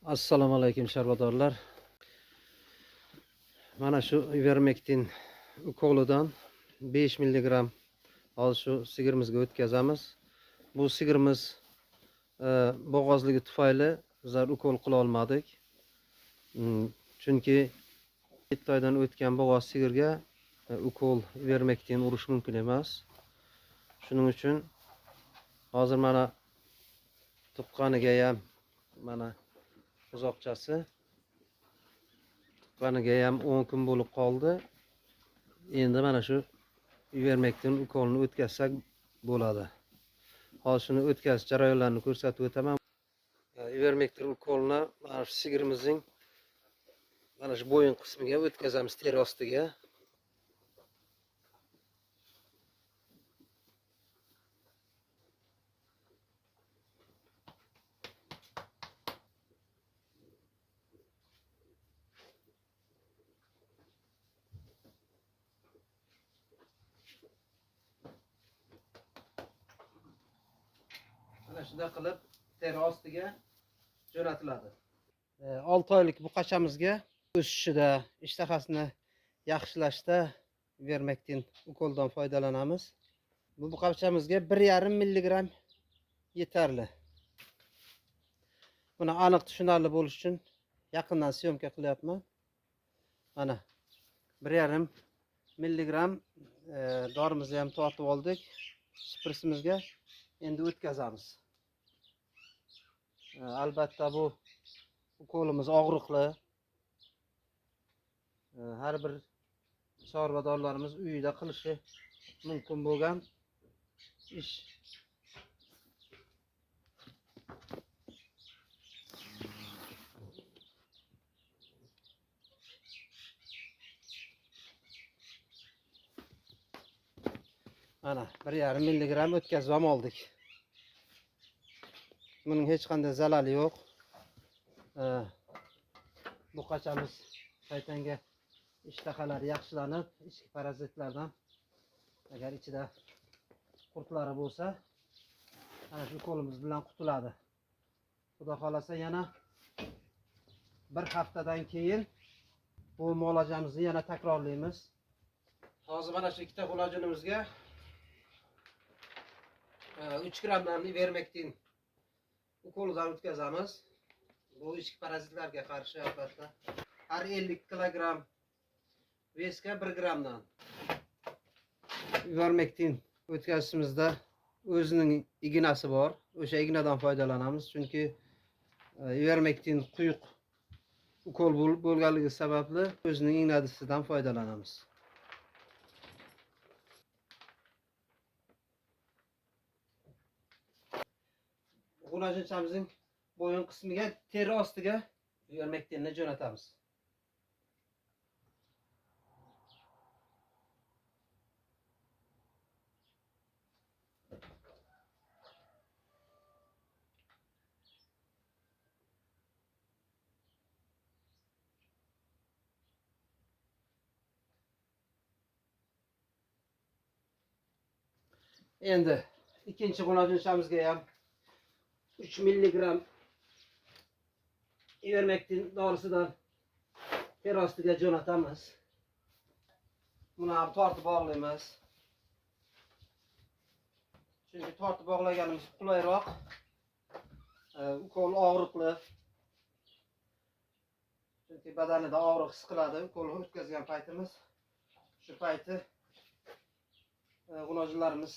Assalomu alaykum sharbadorlar. Mana shu Ivermectin ukolidan 5 milligram hozir shu sigirimizga o'tkazamiz. Bu sigirimiz bo'g'ozligi tufayli bizlar ukol qila olmadik. Chunki 7 oydan o'tgan bo'g'oz sigirga ukol Ivermectin urish mumkin emas. Shuning uchun hozir mana tuqqaniga ham mana uzoqchasi tuqqaniga ham 10 kun bo'lib qoldi. Endi mana shu Ivermectin ukolini o'tkazsak bo'ladi. Hozir shuni o'tkazish jarayonlarini ko'rsatib o'taman. Ivermectin ukolini mana shu sigirimizning mana shu bo'yin qismiga o'tkazamiz, teri ostiga. Mana shunday qilib teri ostiga jo'natiladi. 6 oylik buqachamizga o'sishida, ishtahasini yaxshilashda Ivermectin ukoldan foydalanamiz. Bu buqachamizga 1,5 milligram yetarli. Buni aniq tushunarli bo'lish uchun yaqindan syomka qilyapman. Mana 1,5 milligram dorimizni ham tortib oldik. Shprisimizga endi o'tkazamiz. Albatta bu ukolimiz og'riqli. Har bir chorvadorlarimiz uyida qilishi mumkin bo'lgan ish. Mana 1,5 milligram o'tkazib ham oldik. Buning hech qanday zarari yo'q. Buqachamiz shaytonga ishtahalari yaxshilanib, ichki parazitlardan agar ichida qurtlari bo'lsa, ana shu ukolimiz bilan qutuladi. Xudo xolasa yana bir haftadan keyin bu muolajamizni yana takrorlaymiz. Hozir mana shu ikkita muolajamizga 3 gramdan Ivermectin ukolidan o'tkazamiz. Bu ichki parazitlarga qarshi albatta. Har 50 kilogram vesga 1 gramdan Ivermectin o'tkazishimizda o'zining ignasi bor. O'sha ignadan foydalanamiz. Chunki Ivermectin quyuq ukol bo'lganligi sababli o'zining ignasidan foydalanamiz. G'ulajinchimizning bo'yin qismiga, teri ostiga Ivermectinni jo'natamiz. Endi ikkinchi g'ulajinchimizga ham 3 milligram Ivermectin dorisidan teri ostiga jo'natamiz. Buni ham tortib bog'laymiz. Chunki tortib bog'laganimiz qulayroq. Ukol og'riqli. Chunki badanida og'riq his qiladi. Ukol o'tkazgan paytimiz shu payti g'ulajinlarimiz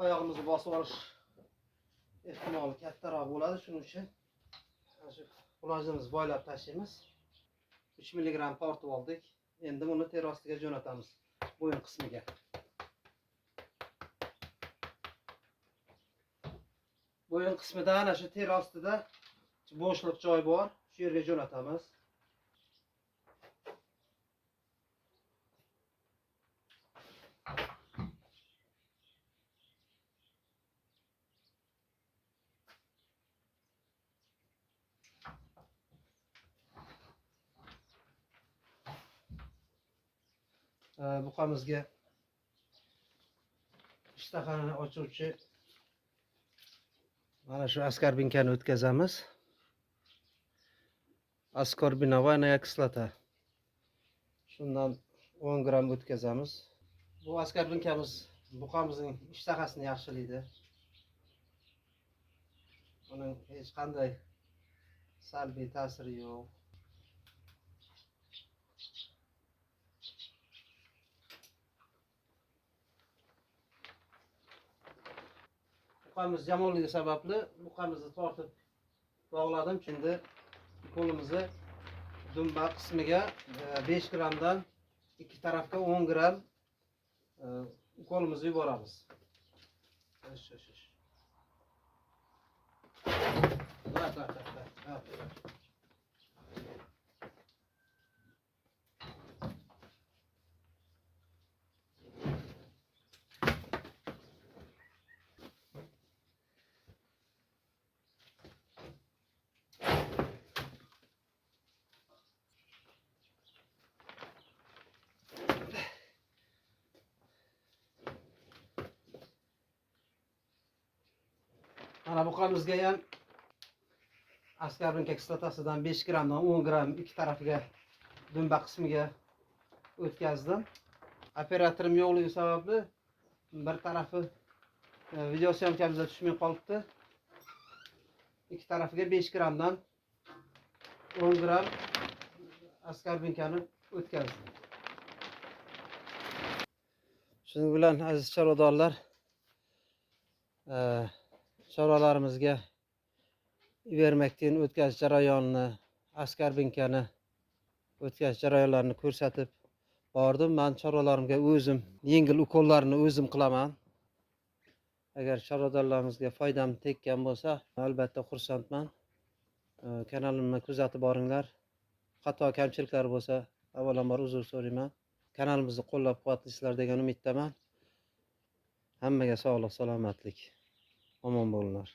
oyog'imizni bosib olish ehtimoli kattaroq bo'ladi. Shuning uchun shu g'ulajinimizni boylab tashlaymiz. 3 milligram tortib oldik. Endi buni teri ostiga jo'natamiz, bo'yin qismiga. Bo'yin qismida ana shu teri ostida bo'shliq joy bor. Shu yerga jo'natamiz. Buqamizga ishtahani ochuvchi mana shu askarbinkani o'tkazamiz. Askorbinovoynaga kislota. Shundan 10 gram o'tkazamiz. Bu askorbinkamiz buqamizning ishtahasini yaxshilaydi. Uning hech qanday salbiy ta'siri yo'q. Buqamiz jamolligi sababli buqamizni tortib bog'ladim. Şimdi qo'limizni dumba qismiga 5 gramdan ikki tarafga 10 gram qo'limizni yuboramiz. Mana buqamizga ham askarbinka kislotasidan 5 gramdan 10 gram ikki tarafiga dumba qismiga o'tkazdim. Operatorim yo'qligi sababli bir tarafi video syomkamizda tushmay qolibdi. İki tarafiga 5 gramdan 10 gram askarbinkani o'tkazdim. Shuning bilan aziz chorvadorlar, chorvalarimizga ivermektin o'tkazish jarayonini, askarbinkani o'tkazish jarayonlarini ko'rsatib bordim. Men chorvalarimga o'zim yengil ukollarni o'zim qilaman. Agar chorvadorlarimizga foydam tekkan bo'lsa, albatta xursandman. Kanalimni kuzatib boringlar. Xato kamchiliklar bo'lsa, avvalambor uzr so'rayman. Kanalimizni qo'llab-quvvatlaysizlar degan umiddaman. Hammaga sog'lik, salomatlik. Omon bo'linglar.